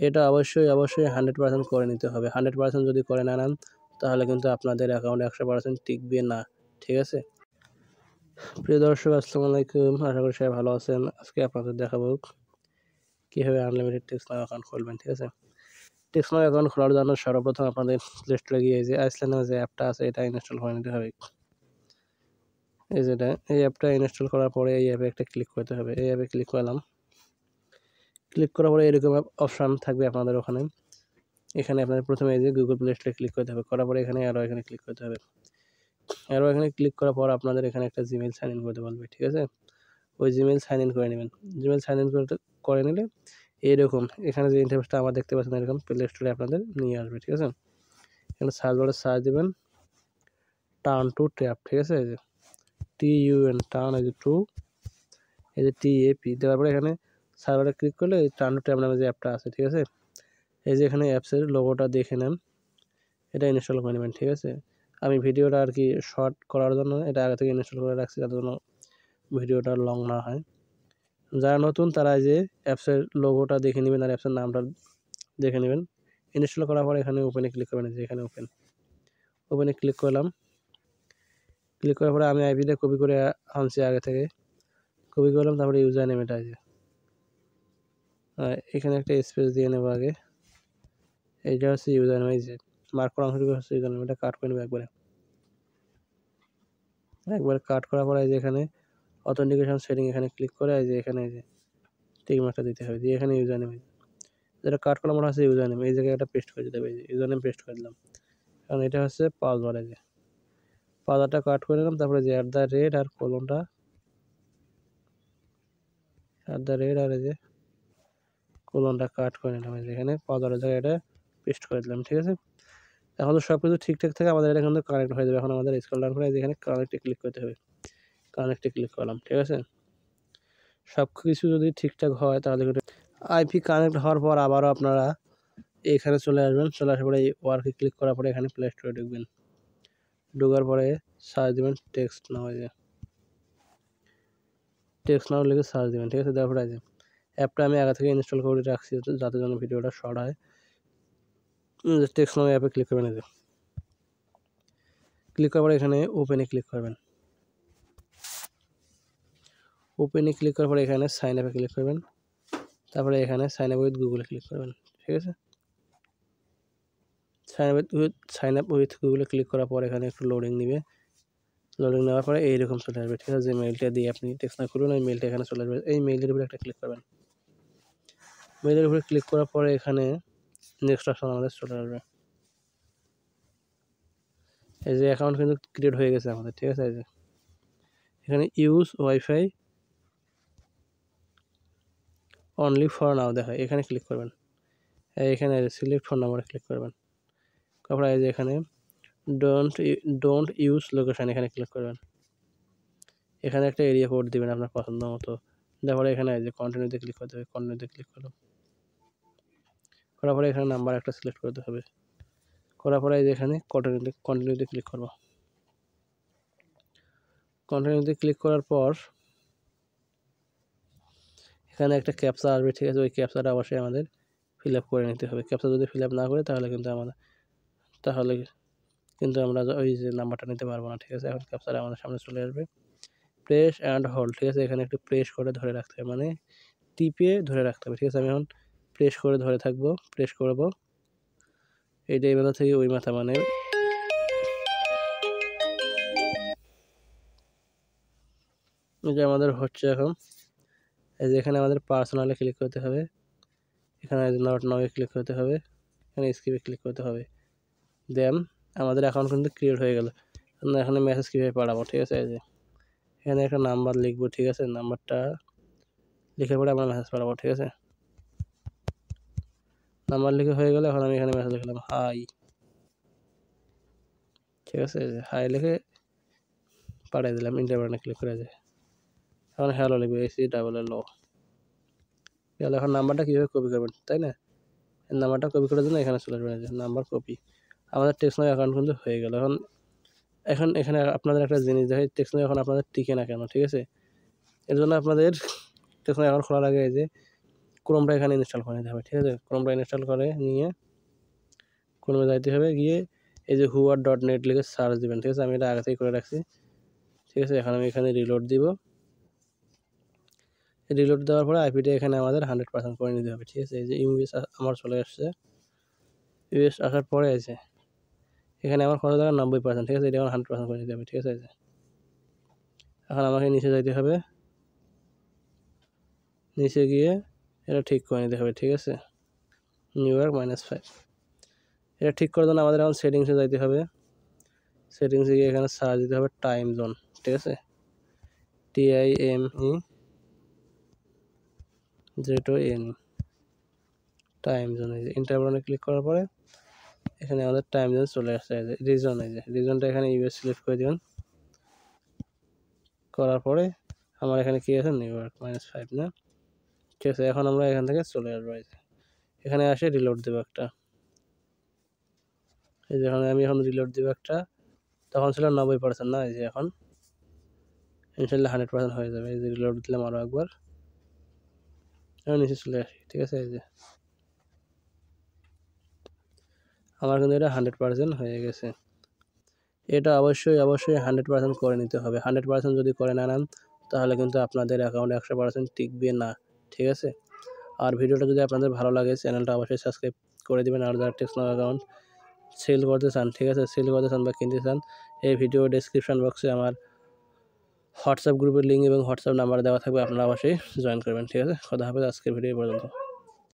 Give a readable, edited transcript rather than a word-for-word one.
এটা অবশ্যই 100% করে নিতে হবে। 100% যদি করে না নেন তাহলে কিন্তু আপনাদের অ্যাকাউন্ট 100% টিকবে না। ঠিক আছে? প্রিয় দর্শক আসসালামু আলাইকুম। আশা করি সবাই ভালো আছেন। আজকে আপনাদের দেখাবো কীভাবে আনলিমিটেড টেক্সট অ্যাকাউন্ট খুলবেন। ঠিক আছে? টেক্সট অ্যাকাউন্ট খোলার জন্য সর্বপ্রথম আপনাদের প্লে স্টোরে গিয়ে যে আইসল্যান্ড নামে যে অ্যাপটা আছে এটা ইনস্টল করে নিতে হবে। এই অ্যাপটা ইনস্টল করার পরে এই অ্যাপে একটা ক্লিক করতে হবে। এই অ্যাপে ক্লিক করলাম। ক্লিক করার পরে এরকম অপশান থাকবে আপনাদের ওখানে। এখানে আপনাদের প্রথমে এই যে গুগল প্লে স্টোরে ক্লিক করতে হবে। করার পরে এখানে এখানে ক্লিক করতে হবে। এখানে ক্লিক করার পর আপনাদের এখানে একটা জিমেইল সাইন ইন করতে বলবে। ঠিক আছে? ওই জিমেইল সাইন ইন করে নেবেন। জিমেইল সাইন ইন করে নিলে এইরকম এখানে যে ইন্টারফেসটা আমার দেখতে পাচ্ছেন এরকম প্লে স্টোরে আপনাদের নিয়ে আসবে। ঠিক আছে? এখানে সার্চ বারে সার্চ দেবেন টার্ন টু ট্যাপ। ঠিক আছে? এই যে TUN টার্ন, এই যে টু, এই যে TAP দেওয়ার পরে এখানে সার্ভারে ক্লিক করলে এই টার্ন টু ট্যাপ নামে যে অ্যাপটা আছে। ঠিক আছে? এই যে এখানে অ্যাপসের লোগোটা দেখে নেন, এটা ইনস্টল করে নেবেন। ঠিক আছে? আমি ভিডিওটা আর কি শর্ট করার জন্য এটা আগে থেকে ইনস্টল করে রাখছি যাতে জন্য ভিডিওটা লং না হয়। যারা নতুন তারা এই যে অ্যাপসের লোগোটা দেখে নেবেন আর অ্যাপসের নামটা দেখে নেবেন। ইনস্টল করার পরে এখানে ওপেনে ক্লিক করবেন। যে এখানে ওপেনে ক্লিক করলাম। ক্লিক করার পরে আমি আইপিটা কপি করে আনছি আগে থেকে, কপি করলাম। তারপরে ইউজার নেম এটা আছে, এখানে একটা স্পেস দিয়ে নেব আগে। এইটা হচ্ছে ইউজার নেম, এই যে মার্ক করা অংশটুকু হচ্ছে ইউজার নেম, এটা কাট করে নেব একবারে কাট করার পরে এই যে এখানে অথেন্টিকেশন সেটিং এখানে ক্লিক করে এই যে এখানে এই যে টিক মার্কটা দিতে হবে, দিয়ে এখানে ইউজার নেম যেটা কাট করা মনে হচ্ছে ইউজার নেম, এই জায়গায় এটা পেস্ট করে দিতে হবে। এই যে ইউজার নেম পেস্ট করে দিলাম, কারণ এটা হচ্ছে পাসওয়ার্ড। এই যে পাসওয়ার্ডটা কাট করে নিলাম। তারপরে যে @ আর কোলনটা আর এই যে কোলনটা কাট করে নিলাম। এই যে এখানে পাসওয়ার্ডের জায়গায় এটা পেস্ট করে দিলাম। ঠিক আছে? এখন তো সব কিছু ঠিকঠাক থাকে, আমাদের এটা কিন্তু কানেক্ট হয়ে যাবে। এখন আমাদের স্ক্রল ডাউন করে এখানে কানেক্টে ক্লিক করতে হবে। কানেক্টে ক্লিক করলাম। ঠিক আছে? সব কিছু যদি ঠিকঠাক হয় তাহলে কিন্তু আইপি কানেক্ট হওয়ার পর আবারও আপনারা এখানে চলে আসবেন। চলে আসার পরে এই ওয়ার্কে ক্লিক করার পরে এখানে প্লে স্টোরে ঢুকবেন। ঢোকার পরে সার্চ দেবেন টেক্সট নাও, এই যে টেক্সট নাও লিখে সার্চ দেবেন। ঠিক আছে? দেওয়ার পরে যে অ্যাপটা আমি আগে থেকে ইনস্টল করে রাখছি যাতে জন্য ভিডিওটা শর্ট হয়। টেক্সট নাও অ্যাপে ক্লিক করবেন। এই যে ক্লিক করার পরে এখানে ওপেনে ক্লিক করবেন। ওপেনে ক্লিক করার পরে এখানে সাইন আপে ক্লিক করবেন। তারপরে এখানে সাইন আপ উইথ গুগলে ক্লিক করবেন। ঠিক আছে? সাইন আপ উইথ গুগলে ক্লিক করার পর এখানে একটু লোডিং নেবে। লোডিং নেওয়ার পরে এইরকম চলে আসবে। ঠিক আছে? যে মেইলটা দিয়ে আপনি টেক্সট নাও করবেন ওই মেইলটা এখানে চলে আসবে। এই মেইলের উপরে একটা ক্লিক করবেন। মেইলের উপরে ক্লিক করার পরে এখানে নেক্সট অপশন আমাদের চলে আসবে। এই যে অ্যাকাউন্ট কিন্তু ক্রিয়েট হয়ে গেছে আমাদের। ঠিক আছে? এই যে এখানে use wifi only for now দেখায়, এখানে ক্লিক করবেন। এখানে সিলেক্ট ফোন নাম্বারে ক্লিক করবেন। তারপরে এই যে এখানে ডোন্ট ইউজ লোকেশন এখানে ক্লিক করবেন। এখানে একটা এরিয়া কোড দিবেন আপনার পছন্দ মতো। তারপরে এখানে এই যে কন্টিনিউতে ক্লিক করতে হবে। কন্টিনিউতে ক্লিক করলাম। করার পরে এখানে নাম্বার একটা সিলেক্ট করতে হবে। করার পরে এই যে এখানে কন্টিনিউতে ক্লিক করব। কন্টিনিউতে ক্লিক করার পর এখানে একটা ক্যাপচা আসবে। ঠিক আছে? ওই ক্যাপচাটা অবশ্যই আমাদের ফিল আপ করে নিতে হবে। ক্যাপচা যদি ফিল আপ না করে তাহলে কিন্তু আমরা ওই যে নাম্বারটা নিতে পারবো না। ঠিক আছে? এখন ক্যাপচাটা আমাদের সামনে চলে আসবে। Press and hold. ঠিক আছে? এখানে একটু প্রেস করে ধরে রাখতে হবে, মানে টিপে ধরে রাখতে হবে। ঠিক আছে? আমি এখন প্রেস করে ধরে থাকবো, প্রেস করবো। এইটা এই মাথা থেকে ওই মাথা, মানে যে আমাদের হচ্ছে এখন। এই যে এখানে আমাদের পার্সোনালে ক্লিক করতে হবে। এখানে নট নাও-এ ক্লিক করতে হবে। এখানে স্কিপে ক্লিক করতে হবে। দেন আমাদের অ্যাকাউন্ট কিন্তু ক্রিয়েট হয়ে গেল। এখানে মেসেজ কীভাবে পাঠাবো। ঠিক আছে? এই যে এখানে একটা নাম্বার লিখবো। ঠিক আছে? নাম্বারটা লিখে পরে আমরা মেসেজ পাঠাবো। ঠিক আছে? নাম্বার লিখে হয়ে গেলে এখন আমি এখানে মেসেজ লিখলাম হাই। ঠিক আছে? এই যে হাই লিখে পাঠিয়ে দিলাম। ইন্টার বাটনে ক্লিক করে যে এখন হ্যালো লিখবে, HELLO। এখন নাম্বারটা কীভাবে কপি করবেন, তাই না? নাম্বারটা কপি করার জন্য এখানে চলে আসবেন। যে নাম্বার কপি, আমাদের টেক্সট নাও অ্যাকাউন্ট কিন্তু হয়ে গেল। এখন এখানে আপনাদের একটা জিনিস দেখে টেক্সট নাও এখন আপনাদের টিকে না কেন। ঠিক আছে? এর জন্য আপনাদের টেক্সট নাও অ্যাকাউন্ট খোলার আগে এই যে ক্রোমটা এখানে ইনস্টল করে নিতে হবে, ঠিক আছে। ক্রোমটা ইনস্টল করে নিয়ে ক্রোমে যাইতে হবে, গিয়ে এই যে whoa.net লিখে সার্চ দিবেন, ঠিক আছে। আমি এটা আগে থেকে করে রাখছি, ঠিক আছে। এখন আমি এখানে রিলোড দিব। রিলোড দেওয়ার পরে আইপিটা এখানে আমাদের 100% করে নিতে হবে, ঠিক আছে। এই যে ইউএস আমার চলে আসছে, ইউএস আসার পরে আছে এখানে আমার কত টাকা 90%, ঠিক আছে। এটা আমার 100% করে নিতে হবে, ঠিক আছে। এখন আমাকে নিচে যাইতে হবে, নিচে গিয়ে এটা ঠিক করে নিতে হবে, ঠিক আছে। নিউ ইয়র্ক -5 এটা ঠিক করার জন্য আমাদের এখন সেটিংসে যাইতে হবে। সেটিংসে গিয়ে এখানে সার্চ দিতে হবে টাইম জোন, ঠিক আছে। TIMEZON টাইম জোন, এই যে ইন্টার বাটনে ক্লিক করার পরে এখানে আমাদের টাইম জোন চলে আসছে। এই যে রিজন, এই যে রিজনটা এখানে ইউএস সিলেক্ট করে দিবেন। করার পরে আমার এখানে কি আছে, নিউ ইয়র্ক -5 না, ঠিক আছে। এখন আমরা এখান থেকে চলে আসবো, এই যে এখানে আসে রিলোড দেবো একটা, এই যে আমি এখন রিলোড দিব একটা, তখন ছিল 90% না, এই যে এখন ইনশাল্লাহ 100% হয়ে যাবে। এই যে রিলোড দিলাম আরও একবার, এখন নিচে চলে আসি, ঠিক আছে। এই যে আমার কিন্তু এটা 100% হয়ে গেছে। এটা অবশ্যই 100% করে নিতে হবে। 100% যদি করে না নেন তাহলে কিন্তু আপনাদের অ্যাকাউন্ট 100% টিকবে না, ঠিক আছে। আর ভিডিওটা যদি আপনাদের ভালো লাগে চ্যানেলটা অবশ্যই সাবস্ক্রাইব করে দিবেন। আর যারা টেকসনাল অ্যাকাউন্ট সেল করতে চান, ঠিক আছে, সেল করতে চান বা কিনতে চান, এই ভিডিও ডেসক্রিপশন বক্সে আমার হোয়াটসঅ্যাপ গ্রুপের লিঙ্ক এবং হোয়াটসঅ্যাপ নাম্বার দেওয়া থাকবে, আপনারা অবশ্যই জয়েন করবেন, ঠিক আছে। কথা হবে আজকের ভিডিও পর্যন্ত।